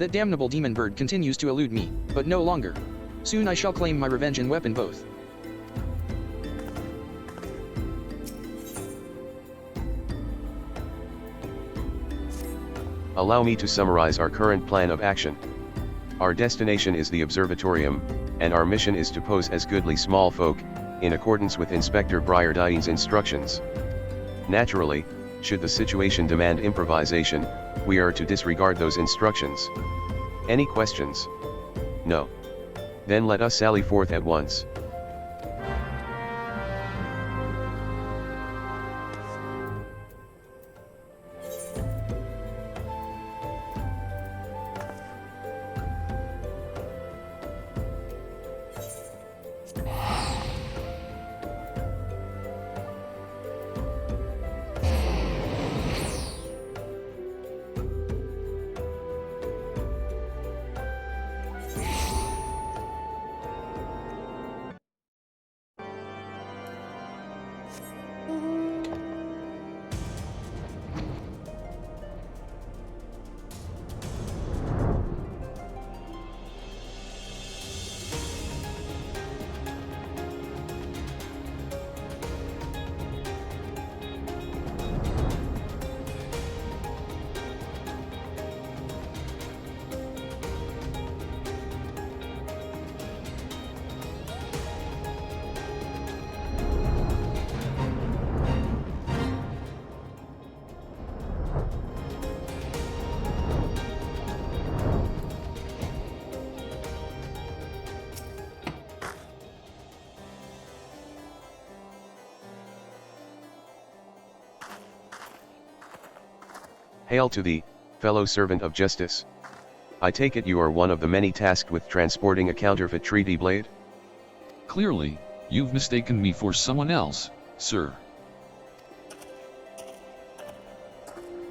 That damnable demon bird continues to elude me, but no longer. Soon I shall claim my revenge and weapon both. Allow me to summarize our current plan of action. Our destination is the observatorium, and our mission is to pose as goodly small folk, in accordance with Inspector Briardine's instructions. Naturally, should the situation demand improvisation, we are to disregard those instructions. Any questions? No. Then let us sally forth at once. Hail to thee, fellow servant of justice. I take it you are one of the many tasked with transporting a counterfeit treaty blade? Clearly, you've mistaken me for someone else, sir.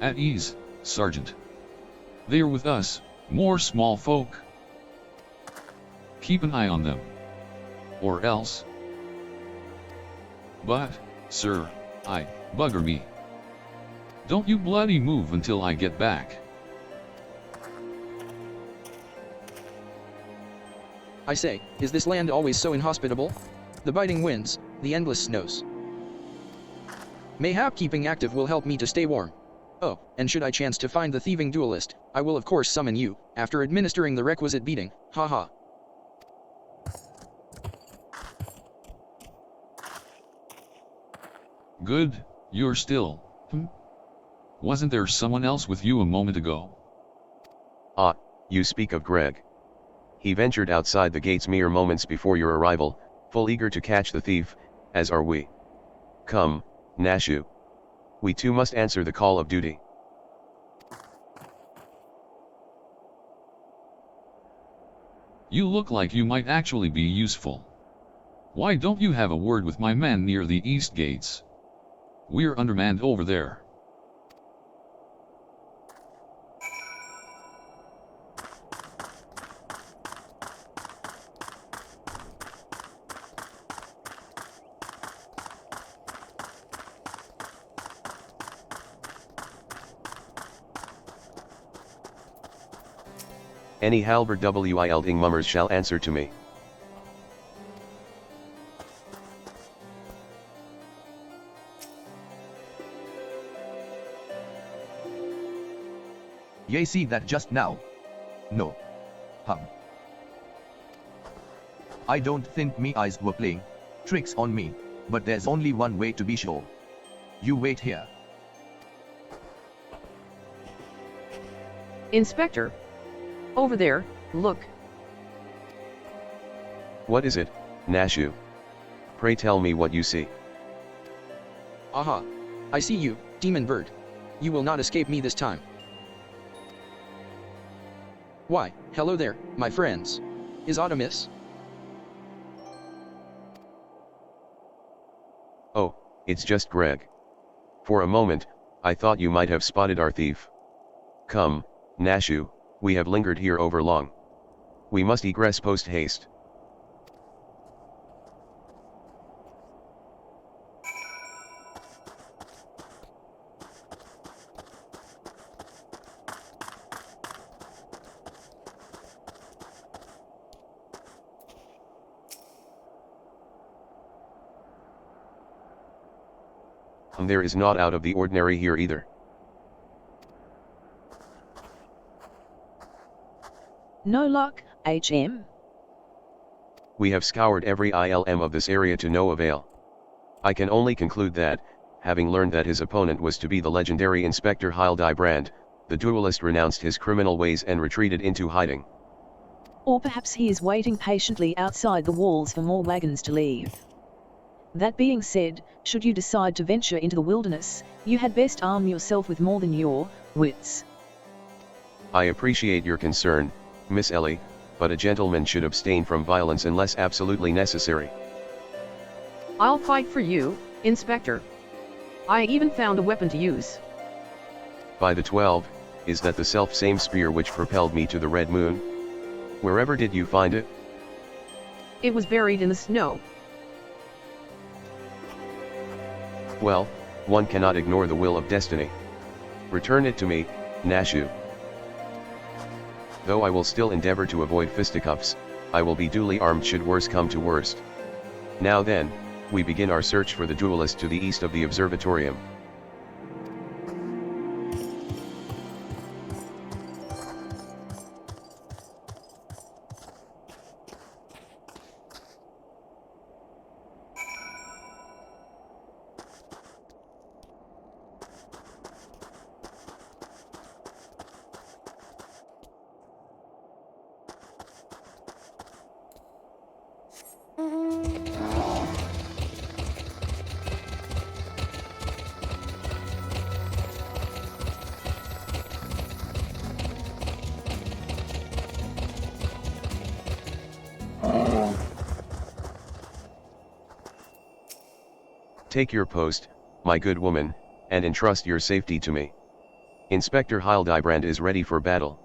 At ease, Sergeant. They are with us, more small folk. Keep an eye on them. Or else. But, sir, bugger me. Don't you bloody move until I get back. I say, is this land always so inhospitable? The biting winds, the endless snows. Mayhap keeping active will help me to stay warm. Oh, and should I chance to find the thieving duelist, I will of course summon you, after administering the requisite beating, haha. Good, you're still, Wasn't there someone else with you a moment ago? Ah, you speak of Greg. He ventured outside the gates mere moments before your arrival, full eager to catch the thief, as are we. Come, Nashu. We too must answer the call of duty. You look like you might actually be useful. Why don't you have a word with my men near the east gates? We're undermanned over there. Any halberd wilding mummers shall answer to me. Ye see that just now? No. I don't think me eyes were playing tricks on me, but there's only one way to be sure. You wait here. Inspector. Over there, look. What is it, Nashu? Pray tell me what you see. Aha. I see you, demon bird. You will not escape me this time. Why, hello there, my friends. Is Autumnus? Oh, it's just Greg. For a moment, I thought you might have spotted our thief. Come, Nashu, we have lingered here over long. We must egress post haste. There is naught out of the ordinary here either. No luck, HM. We have scoured every ILM of this area to no avail. I can only conclude that, having learned that his opponent was to be the legendary Inspector Hildibrand, the duelist renounced his criminal ways and retreated into hiding. Or perhaps he is waiting patiently outside the walls for more wagons to leave. That being said, should you decide to venture into the wilderness, you had best arm yourself with more than your wits. I appreciate your concern, Miss Ellie, but a gentleman should abstain from violence unless absolutely necessary. I'll fight for you, Inspector. I even found a weapon to use. By the 12, is that the self-same spear which propelled me to the Red Moon? Wherever did you find it? It was buried in the snow. Well, one cannot ignore the will of destiny. Return it to me, Nashu. Though I will still endeavor to avoid fisticuffs, I will be duly armed should worse come to worst. Now then, we begin our search for the duelist to the east of the observatorium. Take your post, my good woman, and entrust your safety to me. Inspector Hildibrand is ready for battle.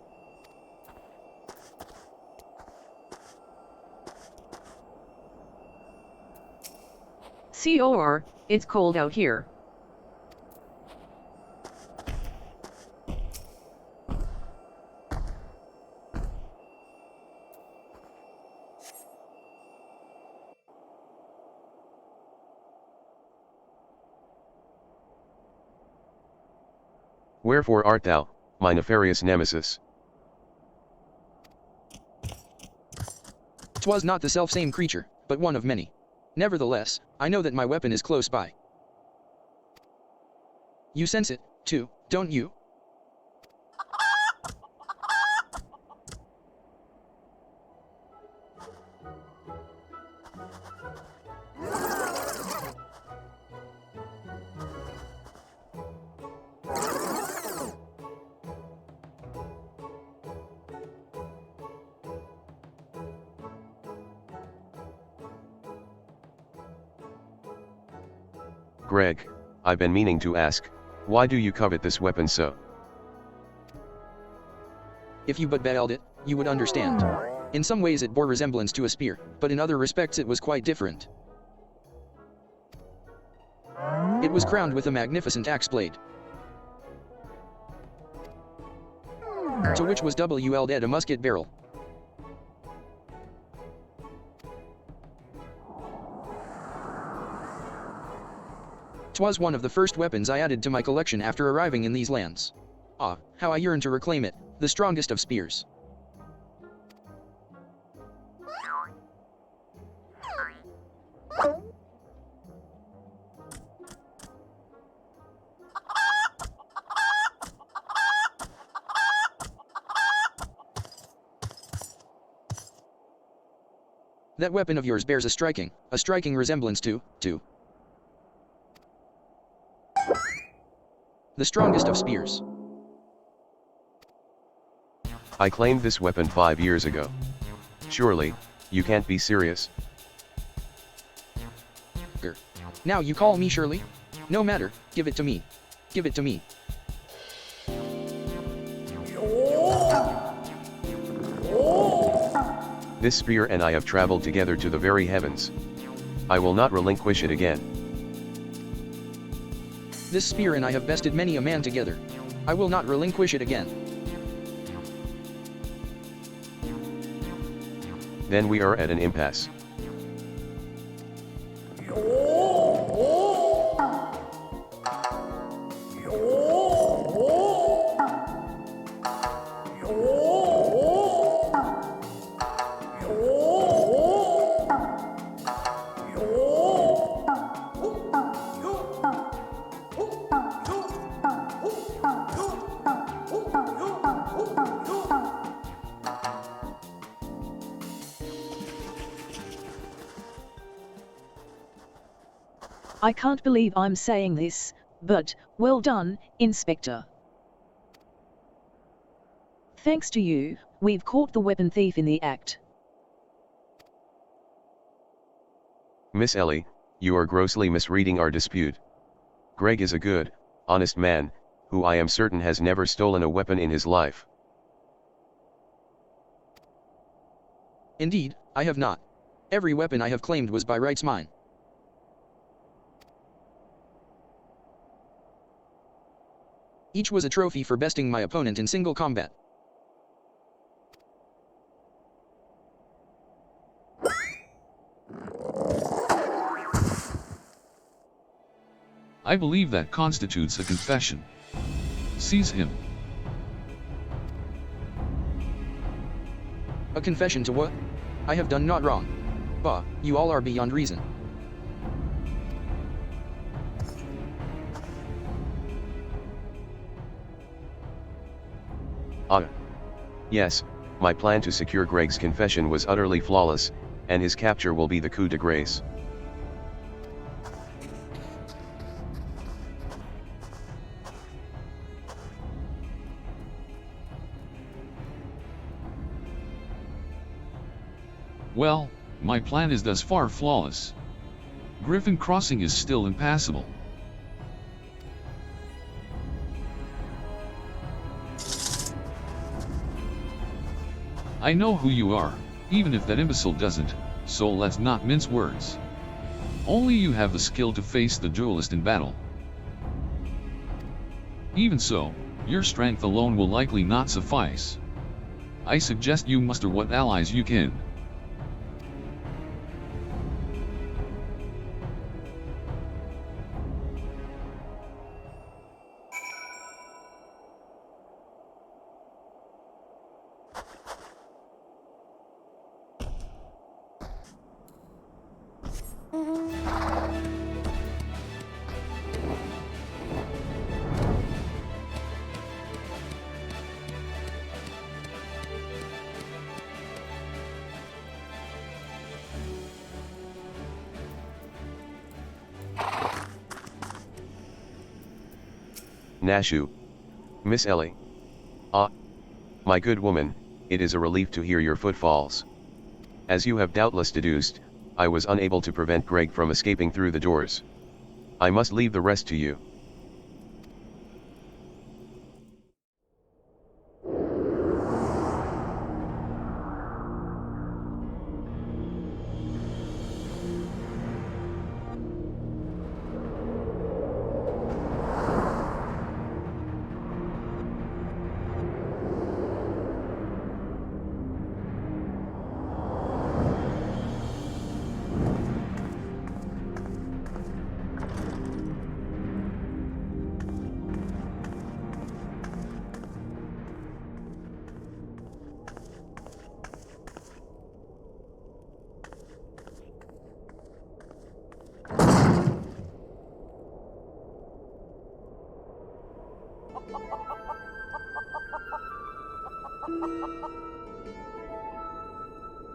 COR, it's cold out here. Wherefore art thou, my nefarious nemesis? 'Twas not the selfsame creature, but one of many. Nevertheless, I know that my weapon is close by. You sense it, too, don't you? Greg, I've been meaning to ask, why do you covet this weapon so? If you but beheld it, you would understand. In some ways it bore resemblance to a spear, but in other respects it was quite different. It was crowned with a magnificent axe blade, to which was welded a musket barrel. 'Twas one of the first weapons I added to my collection after arriving in these lands. Ah, how I yearn to reclaim it, the strongest of spears. That weapon of yours bears a striking resemblance to the strongest of spears. I claimed this weapon 5 years ago. Surely, you can't be serious. Now you call me Shirley? No matter, give it to me. Give it to me. This spear and I have traveled together to the very heavens. I will not relinquish it again. This spear and I have bested many a man together. I will not relinquish it again. Then we are at an impasse. I can't believe I'm saying this, but, well done, Inspector. Thanks to you, we've caught the weapon thief in the act. Miss Ellie, you are grossly misreading our dispute. Greg is a good, honest man, who I am certain has never stolen a weapon in his life. Indeed, I have not. Every weapon I have claimed was by rights mine. Each was a trophy for besting my opponent in single combat. I believe that constitutes a confession. Seize him. A confession to what? I have done naught wrong. Bah, you all are beyond reason. Yes, my plan to secure Greg's confession was utterly flawless, and his capture will be the coup de grace. Well, my plan is thus far flawless. Griffin Crossing is still impassable. I know who you are, even if that imbecile doesn't, so let's not mince words. Only you have the skill to face the duelist in battle. Even so, your strength alone will likely not suffice. I suggest you muster what allies you can. Nashu. Miss Ellie. Ah. My good woman, it is a relief to hear your footfalls. As you have doubtless deduced, I was unable to prevent Greg from escaping through the doors. I must leave the rest to you.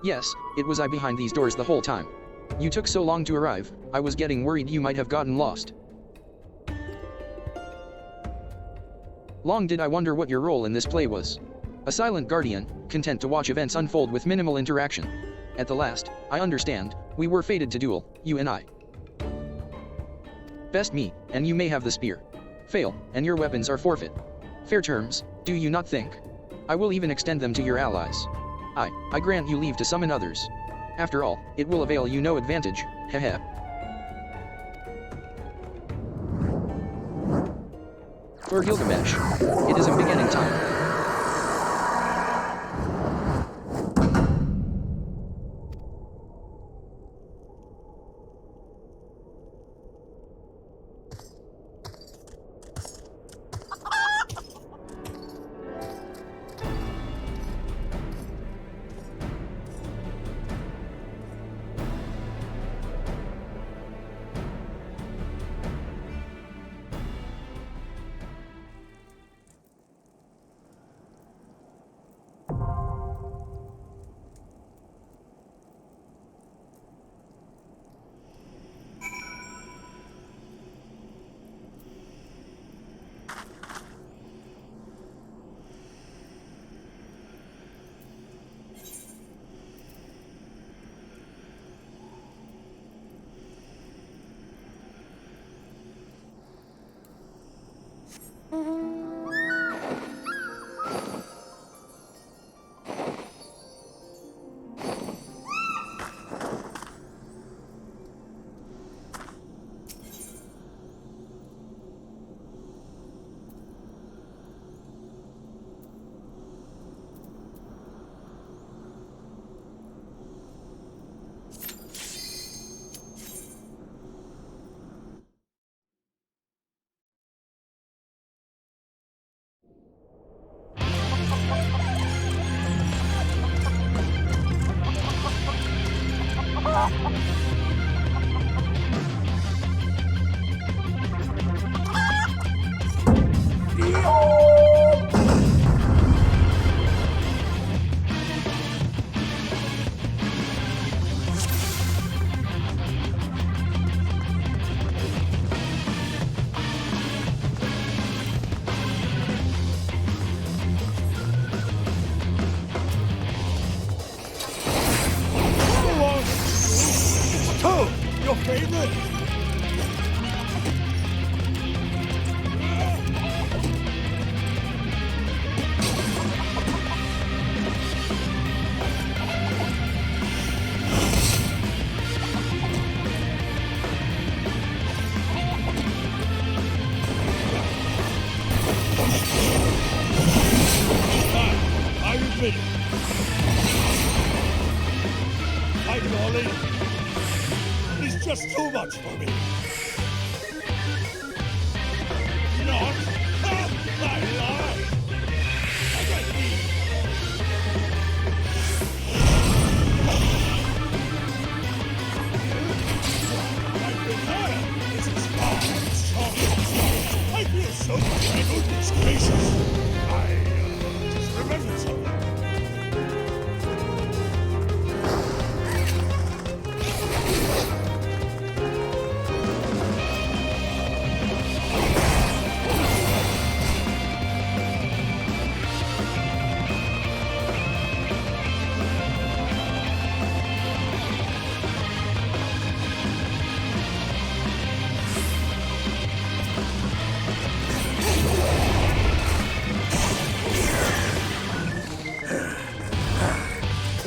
Yes, it was I behind these doors the whole time. You took so long to arrive, I was getting worried you might have gotten lost. Long did I wonder what your role in this play was. A silent guardian, content to watch events unfold with minimal interaction. At the last, I understand, we were fated to duel, you and I. Best me, and you may have the spear. Fail, and your weapons are forfeit. Fair terms, do you not think? I will even extend them to your allies. I grant you leave to summon others. After all, it will avail you no advantage, heh. For Gilgamesh, it is a beginning time. I admit it. Fighting all in is just too much for me. Not? I lie. I got me. I've been higher. This is far. I feel so tangled. It's gracious. I just remembered something.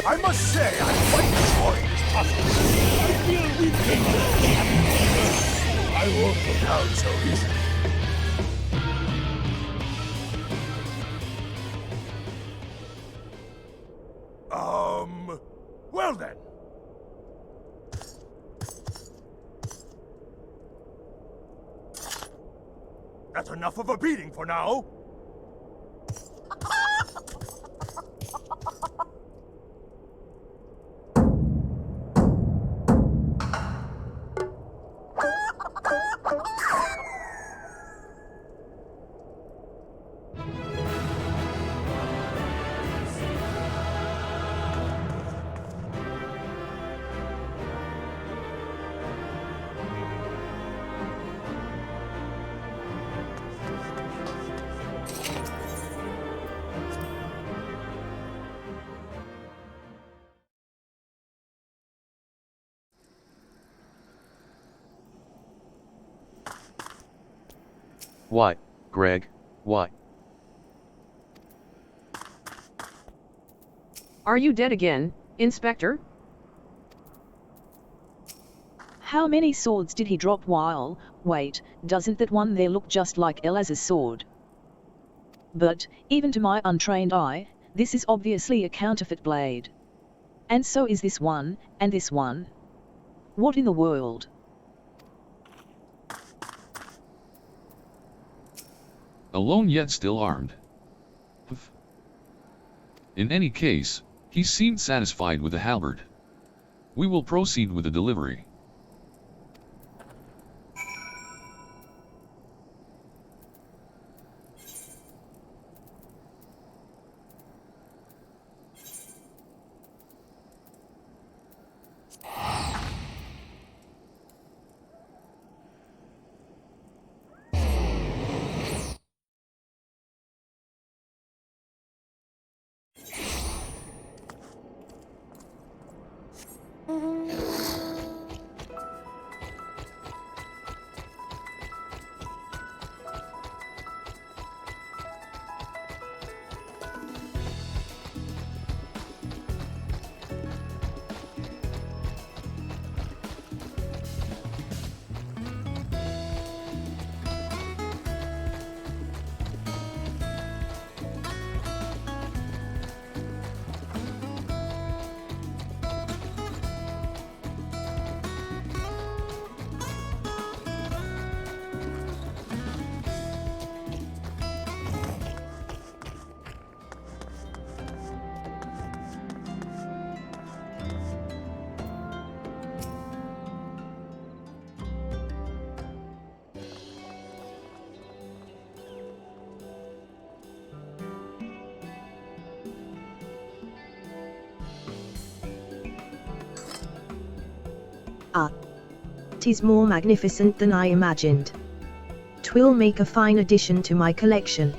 I must say, I'm quite enjoying this puzzle. I feel we've been I won't get out so easily. Well then. That's enough of a beating for now. Why, Greg, why? Are you dead again, Inspector? How many swords did he drop while, wait, doesn't that one there look just like Elazar's sword? But, even to my untrained eye, this is obviously a counterfeit blade. And so is this one, and this one. What in the world? Alone yet still armed. In any case, he seemed satisfied with the halberd. We will proceed with the delivery. Ah. 'Tis more magnificent than I imagined. 'Twill make a fine addition to my collection.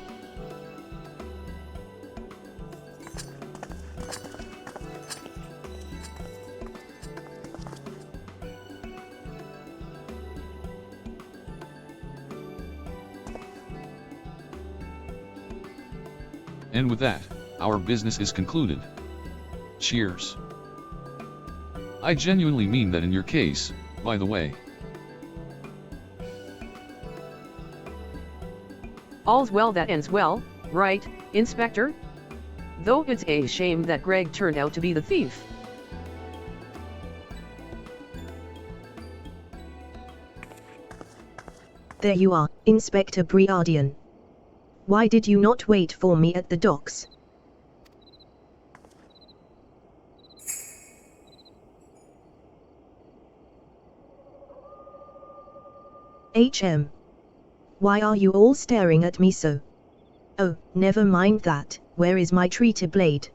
And with that, our business is concluded. Cheers. I genuinely mean that in your case, by the way. All's well that ends well, right, Inspector? Though it's a shame that Greg turned out to be the thief. There you are, Inspector Briardian. Why did you not wait for me at the docks? HM. Why are you all staring at me so? Oh, never mind that. Where is my treaty blade?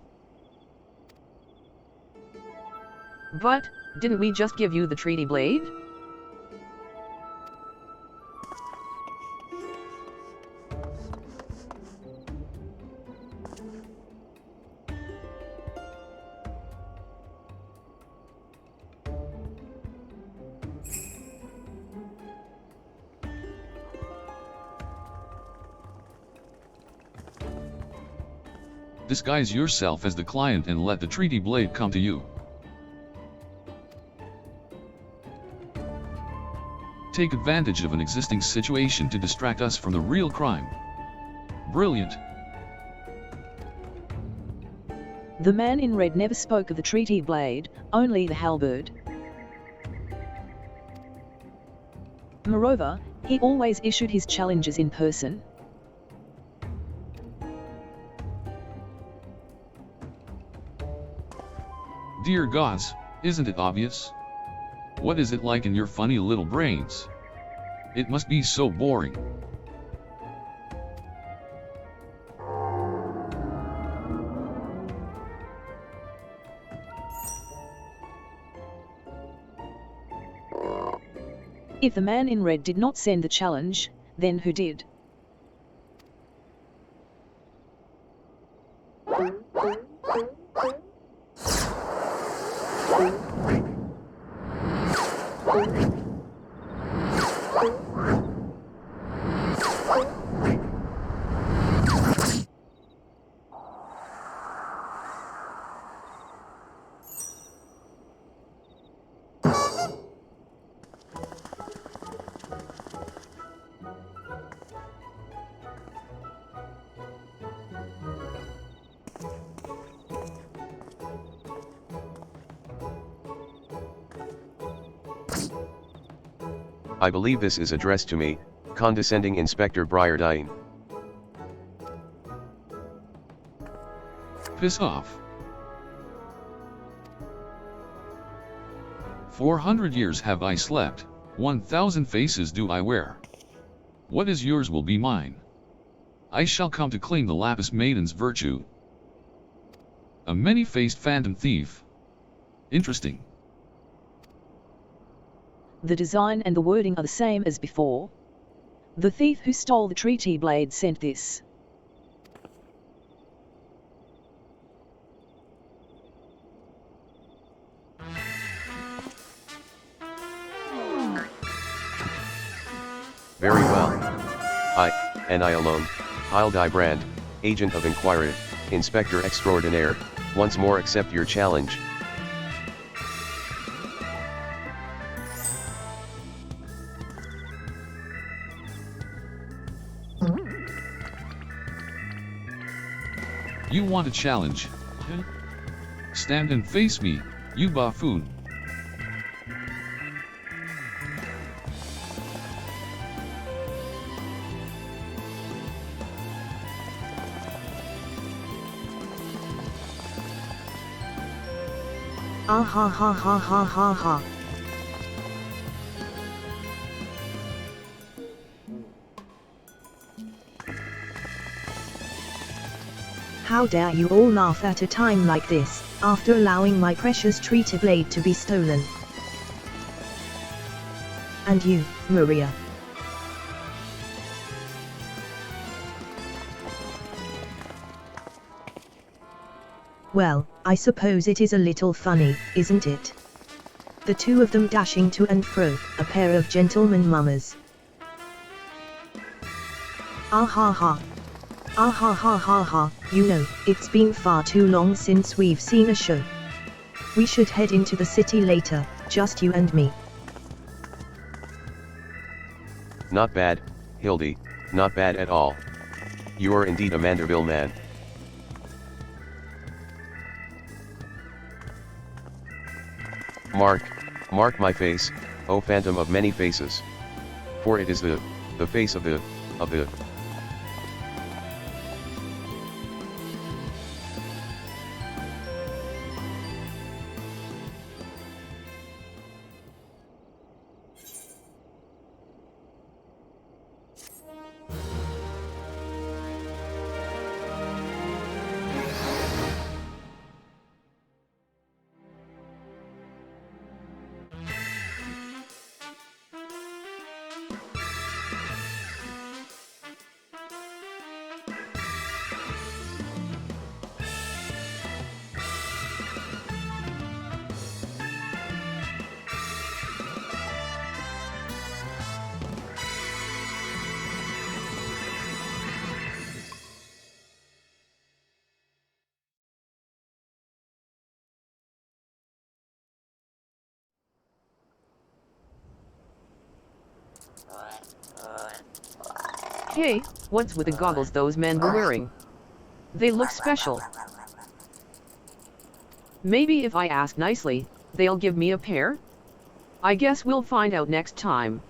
But, didn't we just give you the treaty blade? Disguise yourself as the client and let the treaty blade come to you. Take advantage of an existing situation to distract us from the real crime. Brilliant. The man in red never spoke of the treaty blade, only the halberd. Moreover, he always issued his challenges in person. Dear gods, isn't it obvious? What is it like in your funny little brains? It must be so boring. If the man in red did not send the challenge, then who did? I believe this is addressed to me, condescending Inspector Briardian. Piss off. 400 years have I slept, 1,000 faces do I wear. What is yours will be mine. I shall come to claim the Lapis Maiden's virtue. A many-faced phantom thief. Interesting. The design and the wording are the same as before. The thief who stole the treaty blade sent this. Very well. I, and I alone, Hildibrand, Agent of Inquiry, Inspector Extraordinaire, once more accept your challenge. You want a challenge? Stand and face me, you buffoon. Ah ha ha ha ha ha ha. How dare you all laugh at a time like this, after allowing my precious treaty blade to be stolen. And you, Maria. Well, I suppose it is a little funny, isn't it? The two of them dashing to and fro, a pair of gentlemen mummers. Ah ha ha. Ah ha ha ha ha, you know, it's been far too long since we've seen a show. We should head into the city later, just you and me. Not bad, Hildy, not bad at all. You're indeed a Manderville man. Mark my face, O phantom of many faces. For it is the face of the. Hey, what's with the goggles those men were wearing? They look special. Maybe if I ask nicely, they'll give me a pair? I guess we'll find out next time.